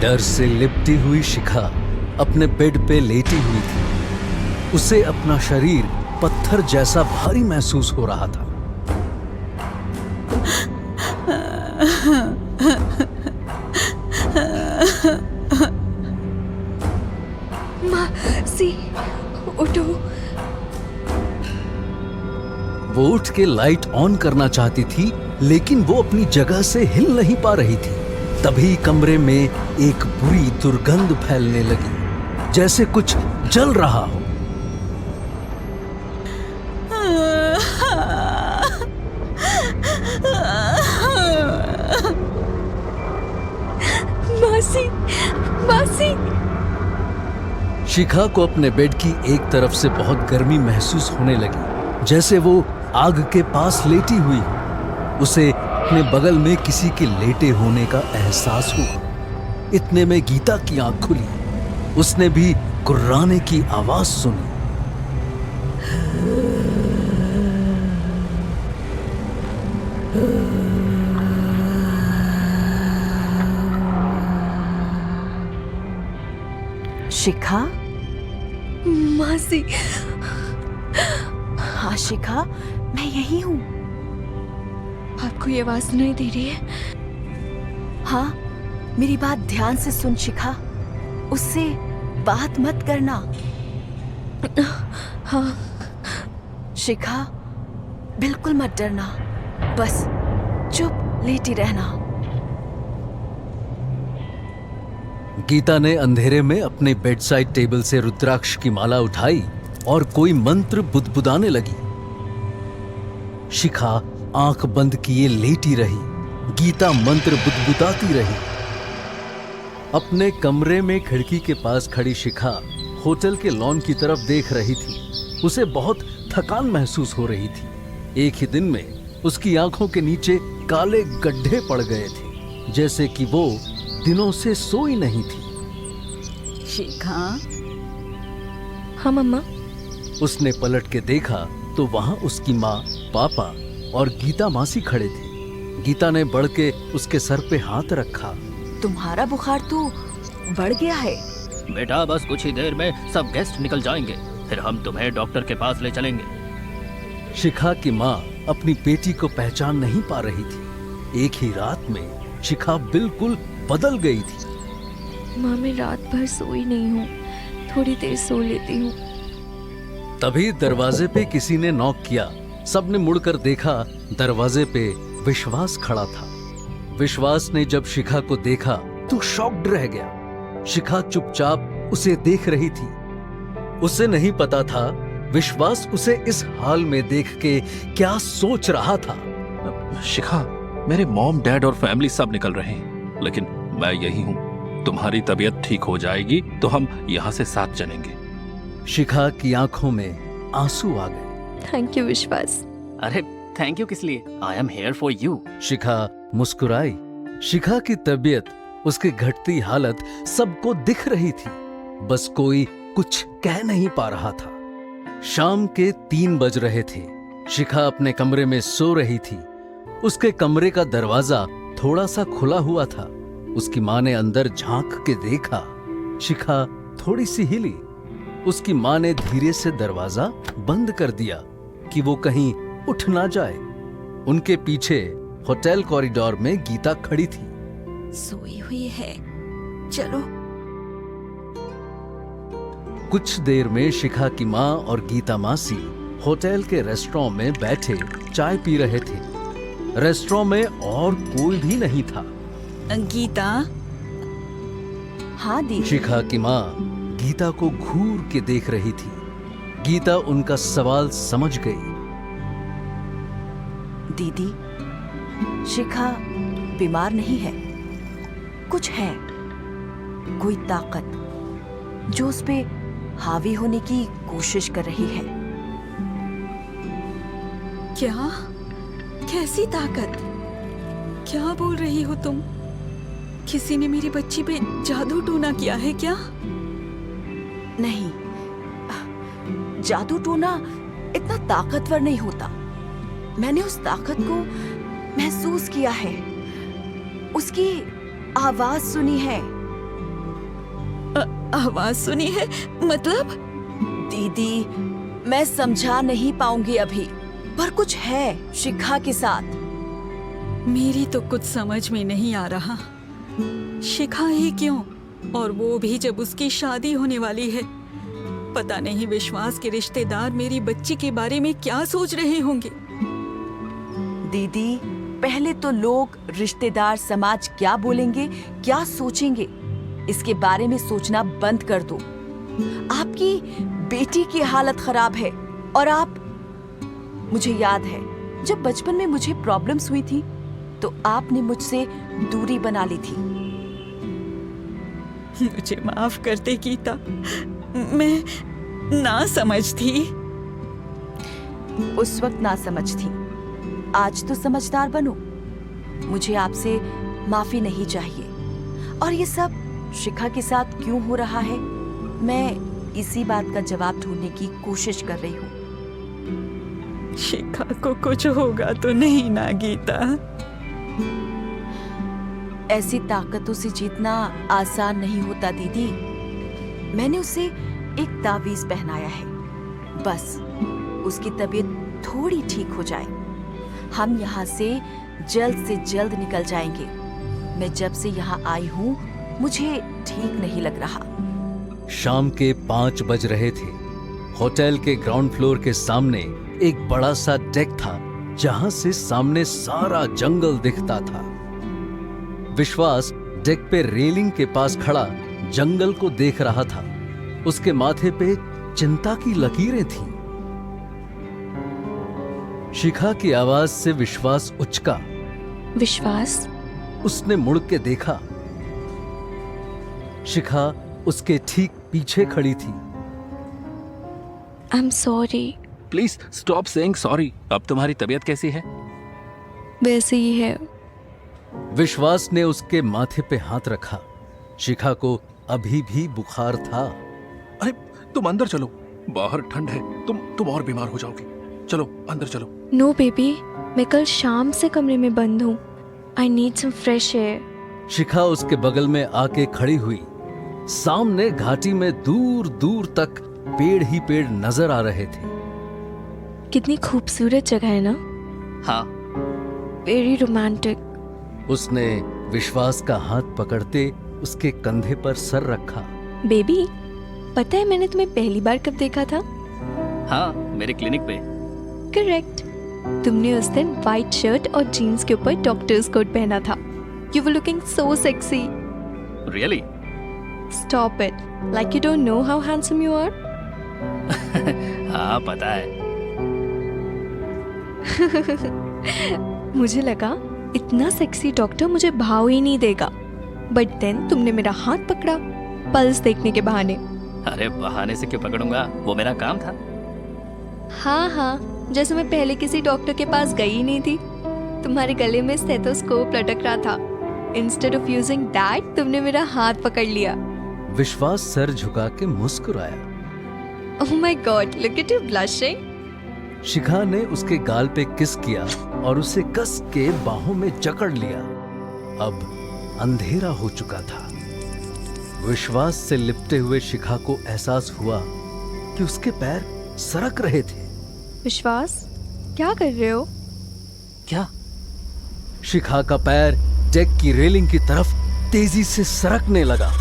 डर से लिपटी हुई शिखा अपने बेड पे लेटी हुई थी। उसे अपना शरीर पत्थर जैसा भारी महसूस हो रहा था। मासी, उठो। वो उठ के लाइट ऑन करना चाहती थी, लेकिन वो अपनी जगह से हिल नहीं पा रही थी। तभी कमरे में एक बुरी दुर्गंध फैलने लगी, जैसे कुछ जल रहा हो। मासी, मासी। शिखा को अपने बेड की एक तरफ से बहुत गर्मी महसूस होने लगी, जैसे वो आग के पास लेटी हुई। उसे अपने बगल में किसी के लेटे होने का एहसास हुआ। इतने में गीता की आंख खुली। उसने भी गुर्राने की आवाज सुनी। शिखा? मासी। हाँ शिखा, मैं यही हूँ। आपको ये आवाज सुनाई दे रही है? हाँ, मेरी बात ध्यान से सुन शिखा। उससे बात मत करना। हाँ। शिखा, बिल्कुल मत डरना। बस चुप लेटी रहना। गीता ने अंधेरे में अपने बेड साइड टेबल से रुद्राक्ष की माला उठाई और कोई मंत्र बुदबुदाने लगी। शिखा आंख बंद किए लेटी रही। गीता मंत्र बुदबुदाती रही। अपने कमरे में खिड़की के पास खड़ी शिखा होटल के लॉन की तरफ देख रही थी। उसे बहुत थकान महसूस हो रही थी। एक ही दिन में उसकी आंखों के नीचे काले गड्ढे पड़ गए थे, जैसे कि वो दिनों से सोई नहीं थी। शिखा? हाँ मम्मा। उसने पलट के देखा तो वहां उसकी माँ, पापा और गीता मासी खड़े थे। गीता ने बढ़ के उसके सर पे हाथ रखा। तुम्हारा बुखार तो बढ़ गया है। बेटा, बस कुछ ही देर में सब गेस्ट निकल जाएंगे, फिर हम तुम्हें डॉक्टर के पास ले चलेंगे। शिखा की माँ अपनी बेटी को पहचान नहीं पा रही थी। एक ही रात में शिखा बिल्कुल बदल गई थी। माँ, मैं रात भर सोई नहीं हूँ, थोड़ी देर सो लेती हूँ। तभी दरवाजे पे किसी ने नॉक किया। सबने मुड़कर देखा, दरवाजे पे विश्वास खड़ा था। विश्वास ने जब शिखा को देखा तो शॉक्ड रह गया। शिखा चुपचाप उसे देख रही थी। उसे नहीं पता था विश्वास उसे इस हाल में देख के क्या सोच रहा था। शिखा, मेरे मॉम, डैड और फैमिली सब निकल रहे हैं, लेकिन मैं यही हूँ। तुम्हारी तबीयत ठीक हो जाएगी तो हम यहाँ से साथ चलेंगे। शिखा की आंखों में आंसू आ गए। थैंक यू विश्वास। अरे थैंक यू किस लिए? I am here for you. Shikha मुस्कुराई। शिखा की तबीयत, उसकी घटती हालत सबको दिख रही थी, बस कोई कुछ कह नहीं पा रहा था। शाम के 3 बज रहे थे। शिखा अपने कमरे में सो रही थी। उसके कमरे का दरवाजा थोड़ा सा खुला हुआ था। उसकी माँ ने अंदर झांक के देखा। शिखा थोड़ी सी हिली। उसकी माँ ने धीरे से दरवाजा बंद कर दिया कि वो कहीं उठ ना जाए। उनके पीछे होटल कॉरिडोर में गीता खड़ी थी। सोई हुई है, चलो। कुछ देर में शिखा की माँ और गीता मासी होटल के रेस्टोरेंट में बैठे चाय पी रहे थे। रेस्टोरेंट में और कोई भी नहीं था। गीता? हाँ दी। शिखा की माँ गीता को घूर के देख रही थी। गीता उनका सवाल समझ गई। दीदी, शिखा बीमार नहीं है। कुछ है, कोई ताकत जो उस पे हावी होने की कोशिश कर रही है। क्या? कैसी ताकत? क्या बोल रही हो तुम? किसी ने मेरी बच्ची पे जादू टोना किया है क्या? नहीं, जादू टोना इतना ताकतवर नहीं होता। मैंने उस ताकत को महसूस किया है, उसकी आवाज सुनी है। आवाज सुनी है मतलब? दीदी, मैं समझा नहीं पाऊंगी अभी, पर कुछ है शिखा के साथ। मेरी तो कुछ समझ में नहीं आ रहा। शिखा ही क्यों, और वो भी जब उसकी शादी होने वाली है। पता नहीं विश्वास के रिश्तेदार मेरी बच्ची के बारे में क्या सोच रहे होंगे। दीदी, पहले तो लोग, रिश्तेदार, समाज क्या बोलेंगे, क्या सोचेंगे, इसके बारे में सोचना बंद कर दो। आपकी बेटी की हालत खराब है और आप, मुझे याद है जब बचपन में मुझे प्रॉब्लम्स हुई थी तो आपने मुझसे दूरी बना ली थी। मुझे माफ कर दे गीता, मैं ना समझ थी। उस वक्त ना समझ थी, आज तो समझदार बनो। मुझे आपसे माफी नहीं चाहिए। और ये सब शिखा के साथ क्यों हो रहा है, मैं इसी बात का जवाब ढूंढने की कोशिश कर रही हूँ। शिखा को कुछ होगा तो नहीं ना गीता? ऐसी ताकतों से जीतना आसान नहीं होता दीदी। मैंने उसे एक तावीज पहनाया है, बस उसकी तबीयत थोड़ी ठीक हो जाए, हम यहाँ से जल्द निकल जाएंगे। मैं जब से यहाँ आई हूँ मुझे ठीक नहीं लग रहा। शाम के 5 बज रहे थे। होटल के ग्राउंड फ्लोर के सामने एक बड़ा सा डेक था जहां से सामने सारा जंगल दिखता था। विश्वास डेक पे रेलिंग के पास खड़ा जंगल को देख रहा था। उसके माथे पे चिंता की लकीरें थीं। शिखा की आवाज से विश्वास उचका। विश्वास? उसने मुड़ के देखा। शिखा उसके ठीक पीछे खड़ी थी। I am sorry. Please stop saying sorry. अब तुम्हारी तबीयत कैसी है? वैसे ही है। विश्वास ने उसके माथे पे हाथ रखा। शिखा को अभी भी बुखार था। अरे तुम अंदर चलो, बाहर ठंड है, तुम और बीमार हो जाओगी। चलो अंदर चलो। नो बेबी, मैं कल शाम से कमरे में बंद हूँ। I need some fresh air. Shikha उसके बगल में आके खड़ी हुई। सामने घाटी में दूर दूर तक पेड़ ही पेड़ नजर आ रहे थे। कितनी खूबसूरत जगह है ना? हाँ, वेरी रोमांटिक। उसने विश्वास का हाथ पकड़ते उसके कंधे पर सर रखा। बेबी, पता है मैंने तुम्हें पहली बार कब देखा था? हाँ, मेरे क्लिनिक पे। करेक्ट। तुमने उस दिन व्हाइट शर्ट और जीन्स के ऊपर डॉक्टर्स कोट पहना था। You were looking so sexy. Really? Stop it, like you don't know how handsome you are. हाँ, पता है। मुझे लगा इतना सेक्सी डॉक्टर मुझे भाव ही नहीं देगा, बट देन तुमने मेरा हाथ पकड़ा पल्स देखने के बहाने। अरे बहाने से क्यों पकड़ूंगा, वो मेरा काम था। हाँ, जैसे मैं पहले किसी डॉक्टर के पास गई नहीं थी। तुम्हारे गले में स्टेथोस्कोप लटक रहा था। इंस्टेड ऑफ यूजिंग दैट, तुमने मेरा हाथ पकड़ लिया। विश्वास सर झुका के मुस्कुराया। Oh my god, look at you blushing. Shikha ने उसके गाल पे किस किया और उसे कस के बाहों में जकड़ लिया। अब अंधेरा हो चुका था। विश्वास से लिपटे हुए शिखा को एहसास हुआ कि उसके पैर सरक रहे थे। विश्वास, क्या कर रहे हो? क्या? शिखा का पैर डेक की रेलिंग की तरफ तेजी से सरकने लगा।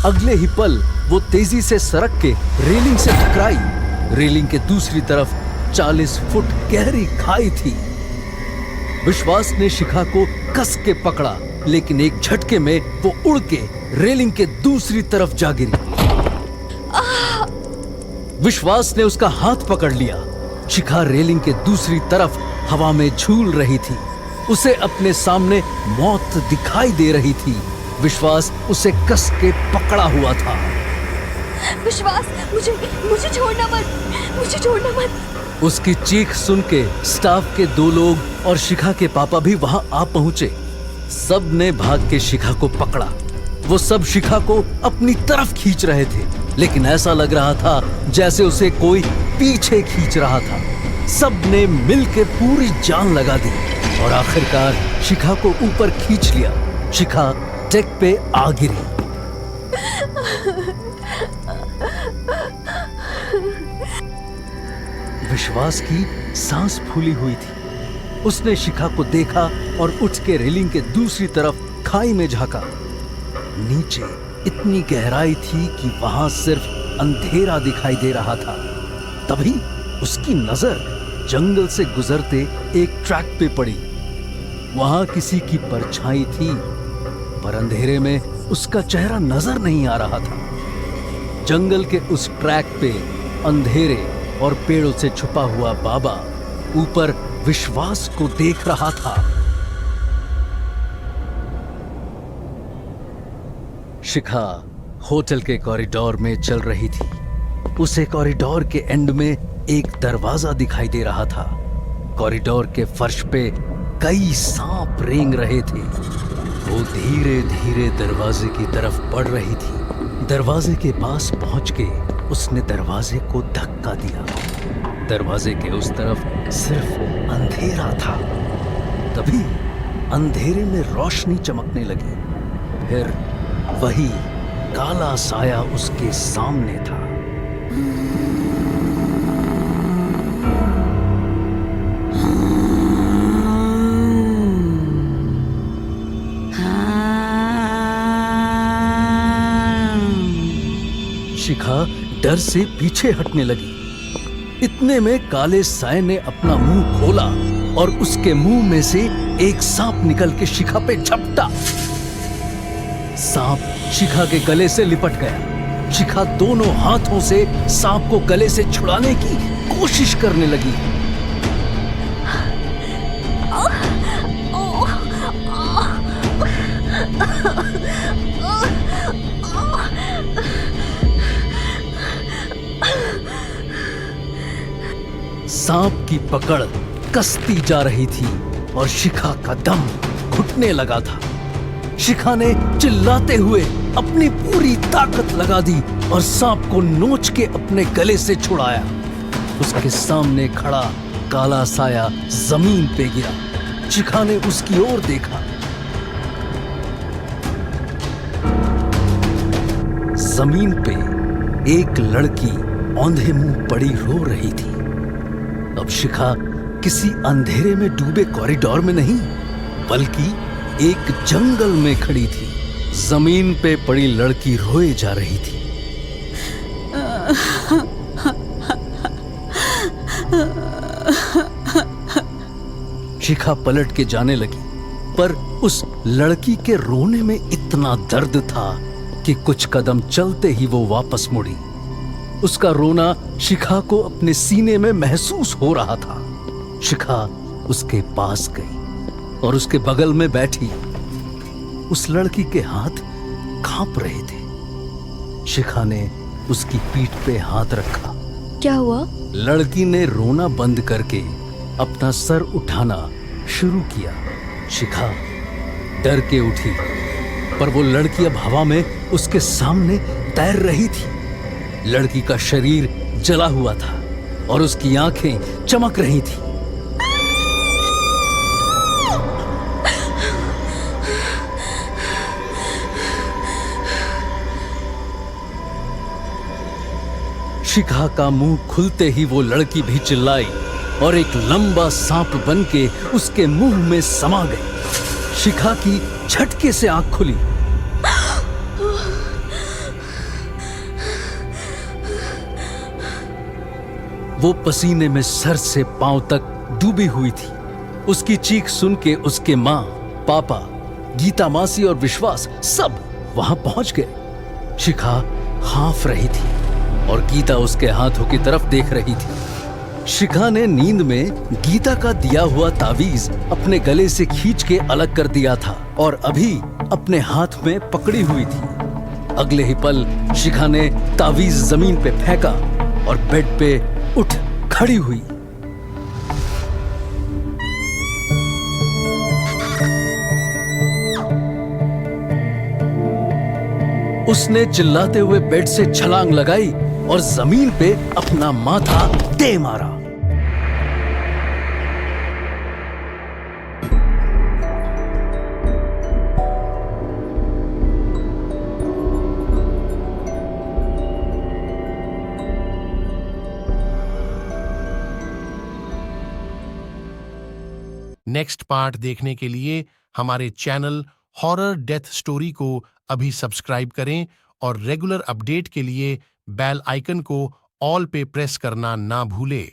अगले ही पल वो तेजी से सरक के रेलिंग से टकराई। रेलिंग के दूसरी तरफ 40 फुट गहरी खाई थी। विश्वास ने शिखा को कस के पकड़ा, लेकिन एक झटके में वो उड़ के रेलिंग के दूसरी तरफ जा गिरी। विश्वास ने उसका हाथ पकड़ लिया। शिखा रेलिंग के दूसरी तरफ हवा में झूल रही थी। उसे अपने सामने मौत दिखाई दे रही थी। विश्वास उसे कस के पकड़ा हुआ था। विश्वास, मुझे छोड़ना मत, मुझे छोड़ना मत। उसकी चीख सुन के स्टाफ के 2 लोग और शिखा के पापा भी वहां आ पहुंचे। सब ने भाग के शिखा को पकड़ा। वो सब शिखा को अपनी तरफ खींच रहे थे, लेकिन ऐसा लग रहा था जैसे उसे कोई पीछे खींच रहा था। सब ने मिलकर पूरी जान लगा दी और आखिरकार शिखा को ऊपर खींच लिया। शिखा डेक पे आ गिरी। विश्वास की सांस फूली हुई थी। उसने शिखा को देखा और उठ के रेलिंग के दूसरी तरफ खाई में झांका। नीचे इतनी गहराई थी कि वहां सिर्फ अंधेरा दिखाई दे रहा था। तभी उसकी नजर जंगल से गुजरते एक ट्रैक पे पड़ी। वहां किसी की परछाई थी, पर अंधेरे में उसका चेहरा नजर नहीं आ रहा था। जंगल के उस ट्रैक पे अंधेरे और पेड़ों से छुपा हुआ बाबा ऊपर विश्वास को देख रहा था। शिखा होटल के कॉरिडोर में चल रही थी। उसे कॉरिडोर के एंड में एक दरवाजा दिखाई दे रहा था। कॉरिडोर के फर्श पे कई सांप रेंग रहे थे। वो धीरे धीरे दरवाजे की तरफ बढ़ रही थी। दरवाजे के पास पहुंच के उसने दरवाजे को धक्का दिया। दरवाजे के उस तरफ सिर्फ अंधेरा था। तभी अंधेरे में रोशनी चमकने लगी। फिर वही काला साया उसके सामने था। शिखा डर से पीछे हटने लगी। इतने में काले साए ने अपना मुंह खोला और उसके मुंह में से एक सांप निकल के शिखा पे झपटा। सांप शिखा के गले से लिपट गया। शिखा दोनों हाथों से सांप को गले से छुड़ाने की कोशिश करने लगी। सांप की पकड़ कसती जा रही थी और शिखा का दम घुटने लगा था। शिखा ने चिल्लाते हुए अपनी पूरी ताकत लगा दी और सांप को नोच के अपने गले से छुड़ाया। उसके सामने खड़ा काला साया जमीन पे गिरा। शिखा ने उसकी ओर देखा। जमीन पे एक लड़की औंधे मुंह पड़ी रो रही थी। अब शिखा किसी अंधेरे में डूबे कॉरिडोर में नहीं, बल्कि एक जंगल में खड़ी थी। जमीन पे पड़ी लड़की रोए जा रही थी। शिखा पलट के जाने लगी, पर उस लड़की के रोने में इतना दर्द था कि कुछ कदम चलते ही वो वापस मुड़ी। उसका रोना शिखा को अपने सीने में महसूस हो रहा था। शिखा उसके पास गई और उसके बगल में बैठी। उस लड़की के हाथ कांप रहे थे। शिखा ने उसकी पीठ पे हाथ रखा। क्या हुआ? लड़की ने रोना बंद करके अपना सर उठाना शुरू किया। शिखा डर के उठी, पर वो लड़की अब हवा में उसके सामने तैर रही थी। लड़की का शरीर जला हुआ था और उसकी आंखें चमक रही थी। शिखा का मुंह खुलते ही वो लड़की भी चिल्लाई और एक लंबा सांप बनके उसके मुंह में समा गई। शिखा की झटके से आंख खुली। वो पसीने में सर से पांव तक डूबी हुई थी। उसकी चीख सुन के उसके माँ, पापा, गीता मासी और विश्वास सब वहां पहुंच गए। शिखा हांफ रही थी और गीता उसके हाथों की तरफ देख रही थी। शिखा ने नींद में गीता का दिया हुआ तावीज अपने गले से खींच के अलग कर दिया था और अभी अपने हाथ में पकड़ी हुई थी। अगले ही पल शिखा ने तावीज जमीन पे फेंका और बेड पे उठ खड़ी हुई। उसने चिल्लाते हुए बेड से छलांग लगाई और जमीन पे अपना माथा दे मारा। नेक्स्ट पार्ट देखने के लिए हमारे चैनल हॉरर डेथ स्टोरी को अभी सब्सक्राइब करें और रेगुलर अपडेट के लिए बेल आइकन को ऑल पे प्रेस करना ना भूलें।